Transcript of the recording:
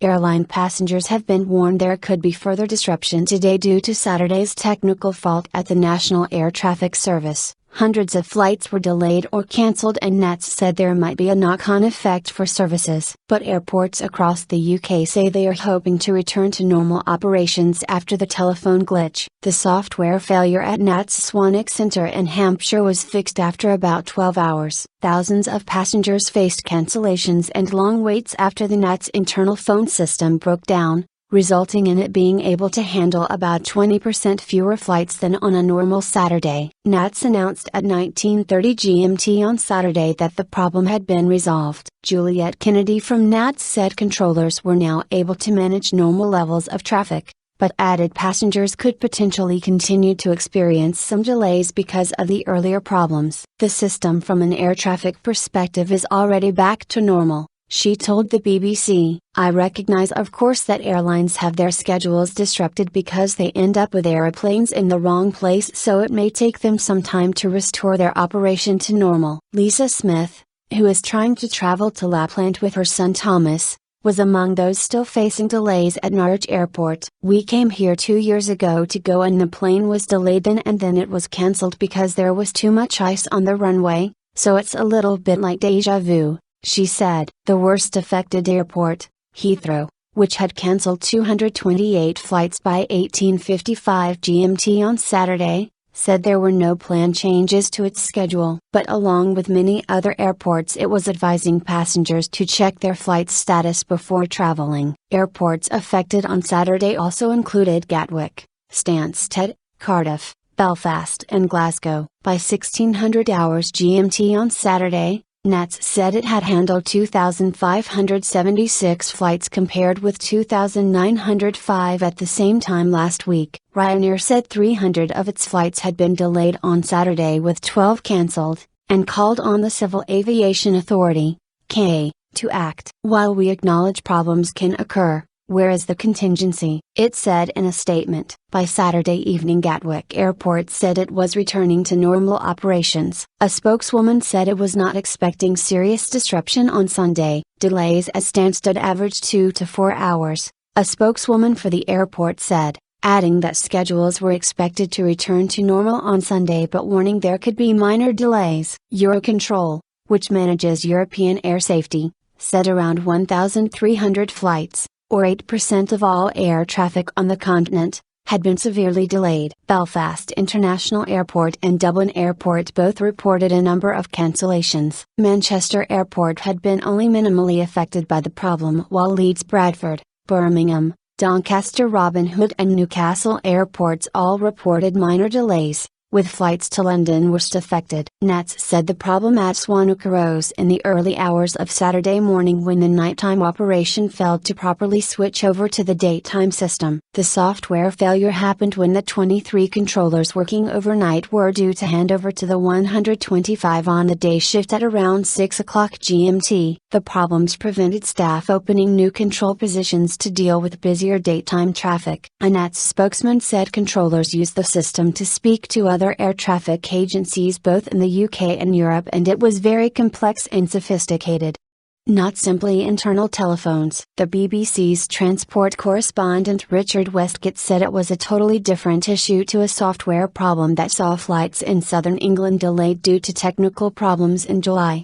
Airline passengers have been warned there could be further disruption today due to Saturday's technical fault at the National Air Traffic Service. Hundreds of flights were delayed or cancelled, and Nats said there might be a knock-on effect for services. But airports across the UK say they are hoping to return to normal operations after the telephone glitch. The software failure at Nats Swanwick Centre in Hampshire was fixed after about 12 hours. Thousands of passengers faced cancellations and long waits after the Nats internal phone system broke down, resulting in it being able to handle about 20% fewer flights than on a normal Saturday. Nats announced at 19:30 GMT on Saturday that the problem had been resolved. Juliet Kennedy from Nats said controllers were now able to manage normal levels of traffic, but added passengers could potentially continue to experience some delays because of the earlier problems. The system from an air traffic perspective is already back to normal, she told the BBC. I recognize of course that airlines have their schedules disrupted because they end up with aeroplanes in the wrong place, so it may take them some time to restore their operation to normal. Lisa Smith, who is trying to travel to Lapland with her son Thomas, was among those still facing delays at Norwich Airport. We came here 2 years ago to go and the plane was delayed then and then it was cancelled because there was too much ice on the runway, so it's a little bit like deja vu, she said. The worst affected airport, Heathrow, which had cancelled 228 flights by 18:55 GMT on Saturday, said there were no planned changes to its schedule. But along with many other airports, it was advising passengers to check their flight status before traveling. Airports affected on Saturday also included Gatwick, Stansted, Cardiff, Belfast and Glasgow. By 1600 hours GMT on Saturday, Nats said it had handled 2,576 flights compared with 2,905 at the same time last week. Ryanair said 300 of its flights had been delayed on Saturday with 12 cancelled, and called on the Civil Aviation Authority, CAA, to act. While we acknowledge problems can occur, where is the contingency? It said in a statement. By Saturday evening, Gatwick Airport said it was returning to normal operations. A spokeswoman said it was not expecting serious disruption on Sunday. Delays at Stansted averaged 2 to 4 hours, a spokeswoman for the airport said, adding that schedules were expected to return to normal on Sunday but warning there could be minor delays. Eurocontrol, which manages European air safety, said around 1,300 flights, or 8% of all air traffic on the continent, had been severely delayed. Belfast International Airport and Dublin Airport both reported a number of cancellations. Manchester Airport had been only minimally affected by the problem, while Leeds Bradford, Birmingham, Doncaster Robin Hood and Newcastle airports all reported minor delays, with flights to London worst affected. Nats said the problem at Swanwick arose in the early hours of Saturday morning when the nighttime operation failed to properly switch over to the daytime system. The software failure happened when the 23 controllers working overnight were due to hand over to the 125 on the day shift at around 6 o'clock GMT. The problems prevented staff opening new control positions to deal with busier daytime traffic. A Nats spokesman said controllers use the system to speak to other air traffic agencies both in the UK and Europe, and it was very complex and sophisticated. Not simply internal telephones. The BBC's transport correspondent Richard Westgate said it was a totally different issue to a software problem that saw flights in southern England delayed due to technical problems in July.